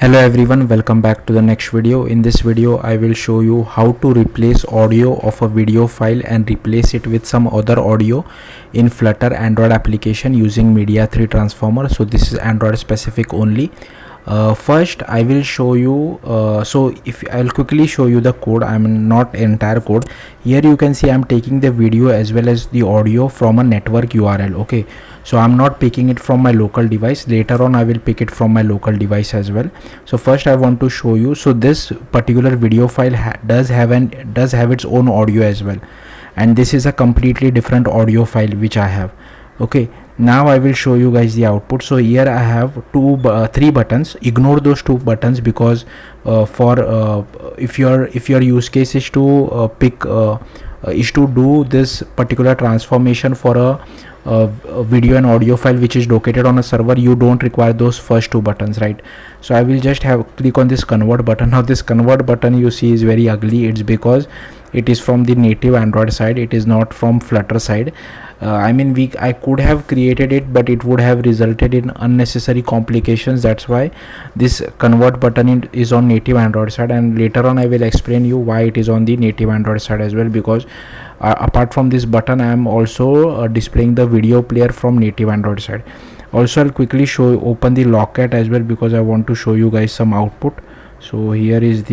Hello everyone, welcome back to the next video. In this video I will show you how to replace audio of a video file and replace it with some other audio in Flutter Android application using Media3 transformer. So this is Android specific only. First I will show you I'll quickly show you the code. I'm not entire code. Here you can see I'm taking the video as well as the audio from a network URL. Okay, so I'm not picking it from my local device. Later on I will pick it from my local device as well. So first I want to show you, so this particular video file does have its own audio as well, and this is a completely different audio file which I have. Okay, now I will show you guys the output. So here I have three buttons. Ignore those two buttons because if your use case is to do this particular transformation for a video and audio file which is located on a server, you don't require those first two buttons, right? So I will just click on this convert button. Now this convert button you see is very ugly. It's because it is from the native Android side, it is not from Flutter side. I could have created it, but it would have resulted in unnecessary complications. That's why this convert button is on native Android side, and later on I will explain you why it is on the native Android side as well, because apart from this button I am also displaying the video player from native Android side. Also I'll quickly open the logcat as well because I want to show you guys some output. So here is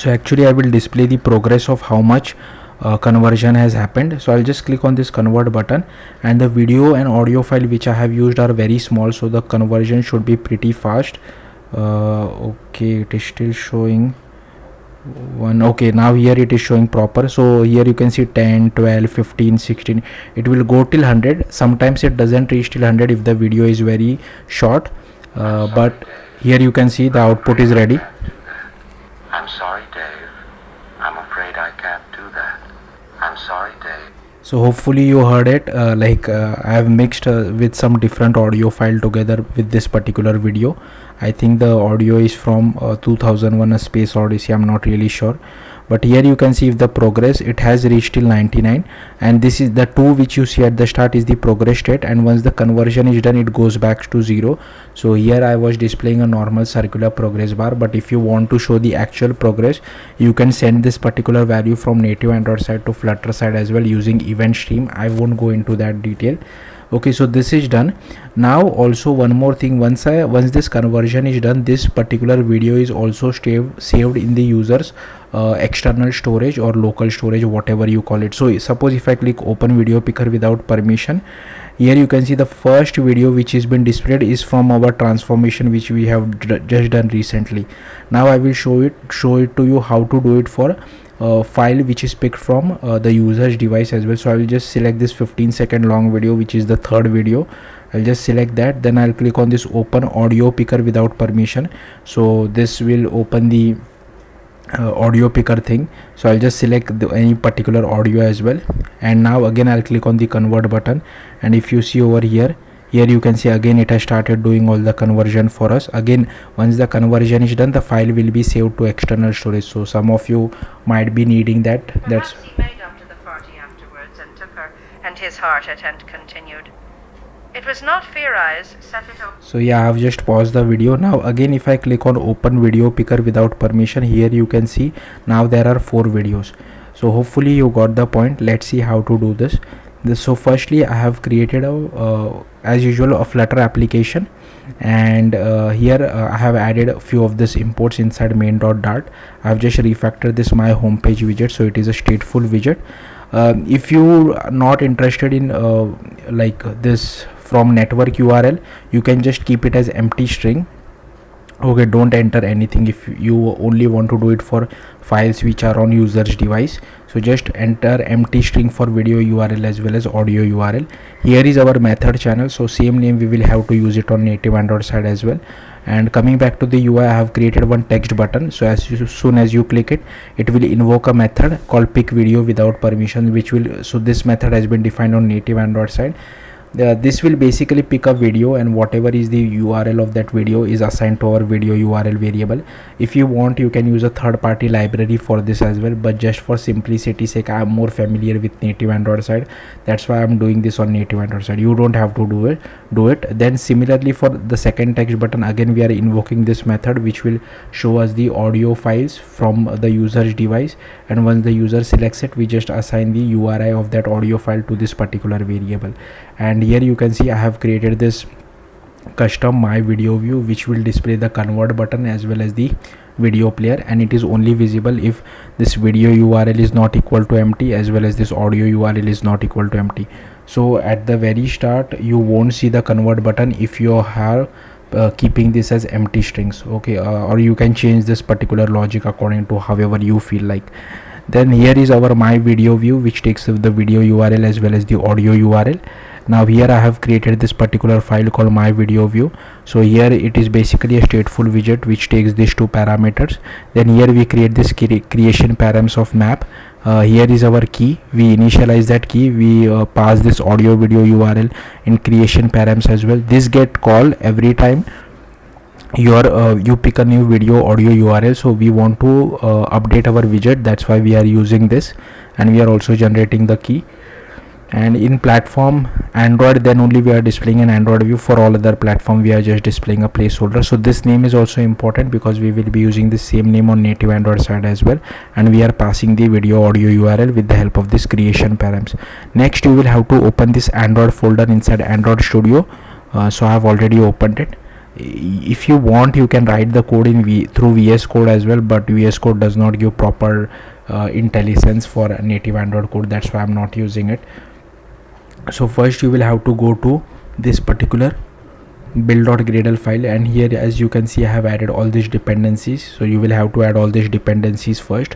actually I will display the progress of how much conversion has happened. So I'll just click on this convert button, and the video and audio file which I have used are very small, so the conversion should be pretty fast. Okay, it is still showing one. Okay, now here it is showing proper. So here you can see 10, 12, 15, 16. It will go till 100. Sometimes it doesn't reach till 100 if the video is very short, but here you can see the output is ready. I'm sorry, Dave. I'm afraid I can't do that. I'm sorry, Dave. So hopefully you heard it. I have mixed with some different audio file together with this particular video. I think the audio is from 2001 A Space Odyssey. I'm not really sure, but here you can see if the progress, it has reached till 99, and this is the 2 which you see at the start is the progress state, and once the conversion is done it goes back to 0. So here I was displaying a normal circular progress bar, but if you want to show the actual progress, you can send this particular value from native Android side to Flutter side as well using event stream. I won't go into that detail. Okay, so this is done. Now also one more thing, once this conversion is done, this particular video is also saved in the user's external storage or local storage, whatever you call it. So suppose if I click open video picker without permission, here you can see the first video which has been displayed is from our transformation which we have just done recently. Now I will show it to you how to do it for file which is picked from the user's device as well. So I will just select this 15-second long video which is the third video. I'll just select that, then I'll click on this open audio picker without permission. So this will open the audio picker thing. So I'll just select any particular audio as well, and now again I'll click on the convert button, and if you see over here you can see again it has started doing all the conversion for us. Again, once the conversion is done, the file will be saved to external storage. So some of you might be needing that. Perhaps he made up to the party afterwards and took her and his heart it and continued. It was not Threejs set it up. So yeah, I've just paused the video. Now again if I click on open video picker without permission, here you can see now there are 4 videos. So hopefully you got the point. Let's see how to do this. So firstly I have created as usual a Flutter application, and here I have added a few of this imports inside main.dart. I have just refactored this my homepage widget, so it is a stateful widget. If you are not interested in like this from network URL, you can just keep it as empty string. Okay, don't enter anything if you only want to do it for files which are on user's device. So just enter empty string for video URL as well as audio URL. Here is our method channel, so same name we will have to use it on native Android side as well. And coming back to the UI, I have created one text button. So as soon as you click it, it will invoke a method called pick video without permission, which will, so this method has been defined on native Android side. this will basically pick a video, and whatever is the URL of that video is assigned to our video URL variable. If you want, you can use a third-party library for this as well, but just for simplicity sake, I am more familiar with native Android side. That's why I'm doing this on native Android side. You don't have to do it. Then similarly for the second text button, again we are invoking this method which will show us the audio files from the user's device, and once the user selects it, we just assign the URI of that audio file to this particular variable. And here you can see I have created this custom my video view which will display the convert button as well as the video player, and it is only visible if this video URL is not equal to empty as well as this audio URL is not equal to empty. So at the very start you won't see the convert button if you are keeping this as empty strings, okay, or you can change this particular logic according to however you feel like. Then here is our my video view which takes the video URL as well as the audio URL. Now here I have created this particular file called my video view. So here it is basically a stateful widget which takes these two parameters. Then here we create this creation params of map. Here is our key. We initialize that key. We pass this audio video URL in creation params as well. This get called every time you pick a new video audio URL. So we want to update our widget, that's why we are using this, and we are also generating the key. And in platform Android, then only we are displaying an Android view. For all other platform we are just displaying a placeholder. So this name is also important because we will be using the same name on native Android side as well, and we are passing the video audio URL with the help of this creation params. Next you will have to open this Android folder inside Android Studio. So I have already opened it. If you want, you can write the code in through VS Code as well, but VS Code does not give proper IntelliSense for native Android code. That's why I'm not using it. So first you will have to go to this particular build.gradle file, and here as you can see I have added all these dependencies. So you will have to add all these dependencies first.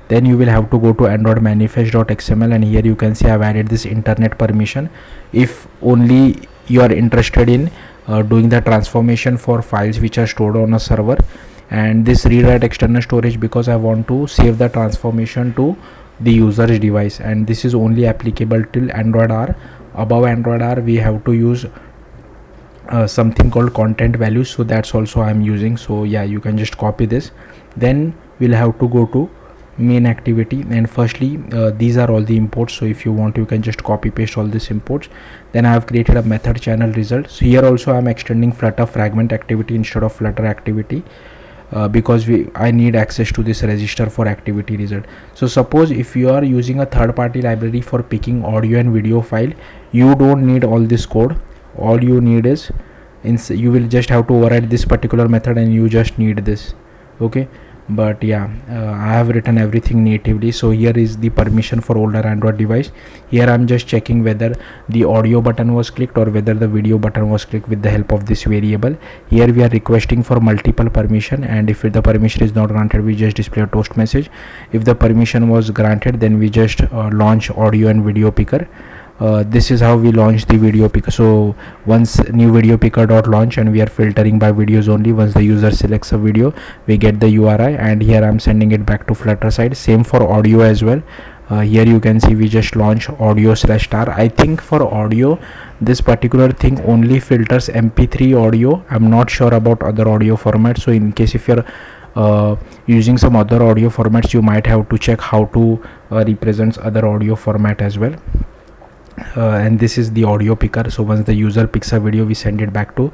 Then you will have to go to android manifest.xml, and here you can see I have added this internet permission. If only you are interested in doing the transformation for files which are stored on a server, and this read write external storage because I want to save the transformation to the user's device, and this is only applicable till Android R. Above Android R we have to use something called content values, so that's also I'm using. So yeah, you can just copy this. Then we'll have to go to main activity, and firstly these are all the imports. So if you want, you can just copy paste all these imports. Then I have created a method channel result. So here also I'm extending Flutter fragment activity instead of Flutter activity. Because I need access to this register for activity result. So suppose if you are using a third-party library for picking audio and video file, you don't need all this code. All you need is you will just have to override this particular method, and you just need this, okay. But yeah, I have written everything natively. So here is the permission for older Android device. Here I'm just checking whether the audio button was clicked or whether the video button was clicked with the help of this variable. Here we are requesting for multiple permission, and if the permission is not granted, we just display a toast message. If the permission was granted, then we just launch audio and video picker. This is how we launch the video picker. So once new video picker dot launch, and we are filtering by videos only. Once the user selects a video, we get the URI, and here I'm sending it back to Flutter side. Same for audio as well. Here you can see we just launch audio/star. I think for audio this particular thing only filters MP3 audio. I'm not sure about other audio formats. So in case if you're using some other audio formats, you might have to check how to represent other audio format as well. And this is the audio picker. So once the user picks a video, we send it back to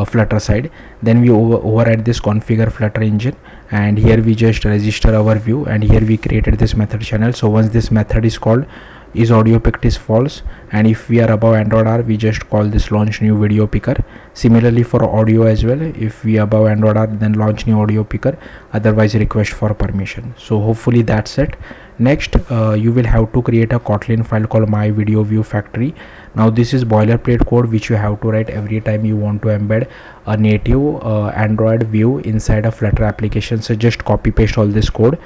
Flutter side. Then we override this configure Flutter engine, and here we just register our view, and here we created this method channel. So once this method is called, is audio picked is false, and if we are above Android R, we just call this launch new video picker. Similarly for audio as well, if we above Android R, then launch new audio picker, otherwise request for permission. So hopefully that's it. Next you will have to create a kotlin file called my video view factory. Now this is boilerplate code which you have to write every time you want to embed a native Android view inside a Flutter application. So just copy paste all this code.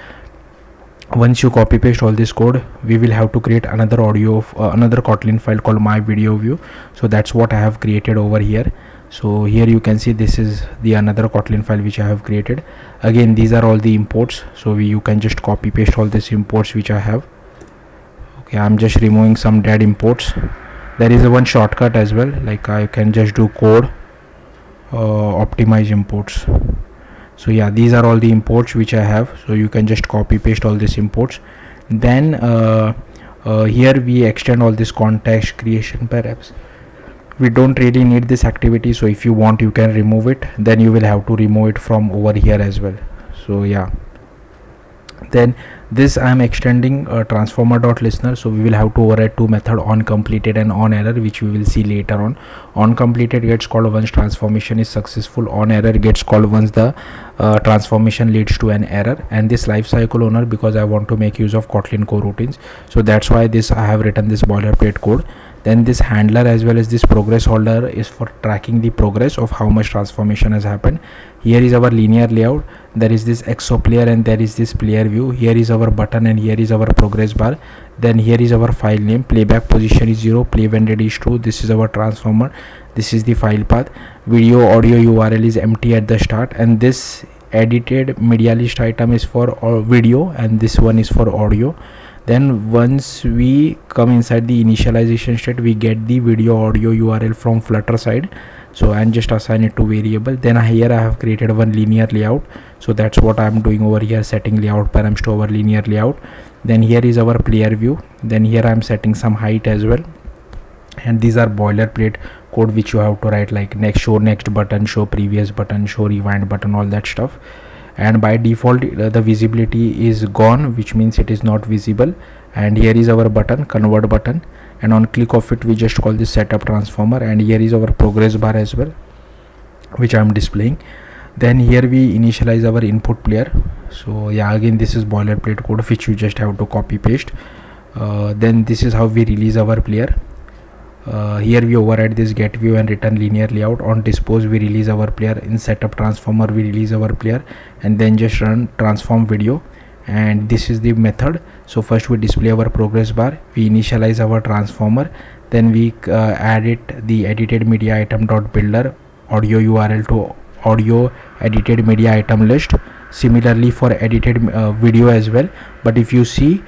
Once you copy paste all this code, we will have to create another another kotlin file called my video view. So that's what I have created over here. So here you can see this is the another kotlin file which I have created. Again, these are all the imports, so you can just copy paste all these imports which I have. Okay, I'm just removing some dead imports. There is a one shortcut as well, like I can just do code optimize imports. So yeah, these are all the imports which I have, so you can just copy paste all these imports. Then here we extend all this context creation perhaps. We don't really need this activity, so if you want you can remove it, then you will have to remove it from over here as well. So yeah, then this I am extending transformer.listener, so we will have to override two method, on completed and on error, which we will see later on. On completed gets called once transformation is successful, on error gets called once the transformation leads to an error. And this lifecycle owner, because I want to make use of Kotlin coroutines, so that's why this I have written this boilerplate code. Then this handler as well as this progress holder is for tracking the progress of how much transformation has happened. Here is our linear layout, there is this exo player and there is this player view. Here is our button and here is our progress bar. Then here is our file name, playback position is 0, play when ready is true. This is our transformer, this is the file path. Video audio URL is empty at the start, and this edited media list item is for video and this one is for audio. Then once we come inside the initialization state, we get the video audio URL from Flutter side, so and just assign it to variable. Then here I have created one linear layout, so that's what I am doing over here, setting layout params to our linear layout. Then here is our player view, then here I am setting some height as well. And these are boilerplate code which you have to write, like next, show next button, show previous button, show rewind button, all that stuff. And by default the visibility is gone, which means it is not visible. And here is our button, convert button, and on click of it we just call this setup transformer. And here is our progress bar as well, which I am displaying. Then here we initialize our input player. So yeah, again this is boilerplate code which you just have to copy paste. Then this is how we release our player. Here we override this get view and return linear layout. On dispose we release our player, in setup transformer we release our player, and then just run transform video. And this is the method. So first we display our progress bar, we initialize our transformer, then we edit the edited media item dot builder audio URL to audio edited media item list. Similarly for edited video as well, but if you see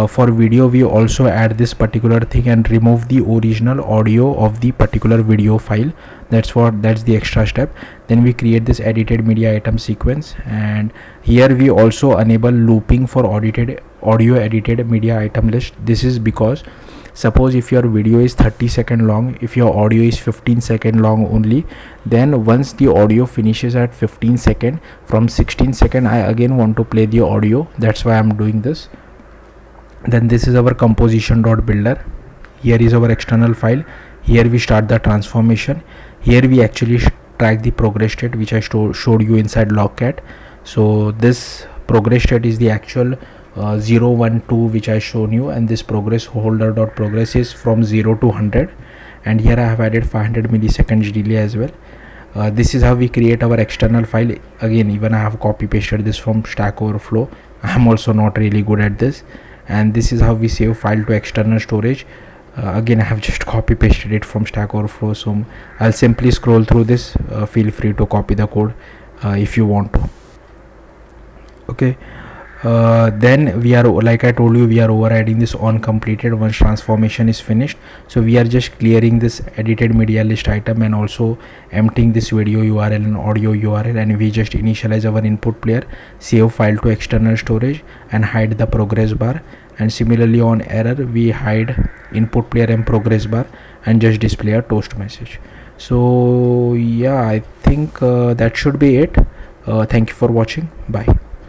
for video we also add this particular thing and remove the original audio of the particular video file. That's the extra step. Then we create this edited media item sequence, and here we also enable looping for audio edited media item list. This is because suppose if your video is 30-second long, if your audio is 15-second long only, then once the audio finishes at 15-second, from 16-second I again want to play the audio. That's why I'm doing this. Then this is our composition.builder. Here is our external file. Here we start the transformation. Here we actually track the progress state which I showed you inside logcat. So this progress state is the actual 0, 1, 2 which I shown you, and this progress holder dot progress is from 0 to 100. And here I have added 500 milliseconds delay as well. This is how we create our external file. Again, even I have copy pasted this from Stack Overflow. I am also not really good at this. And this is how we save file to external storage. Again I have just copy pasted it from Stack Overflow, so I'll simply scroll through this. Feel free to copy the code if you want to. Okay, then we are, like I told you, we are overriding this on completed once transformation is finished. So we are just clearing this edited media list item and also emptying this video URL and audio URL, and we just initialize our input player, save file to external storage, and hide the progress bar. And similarly on error we hide input player and progress bar and just display a toast message. So yeah, I think that should be it. Thank you for watching. Bye.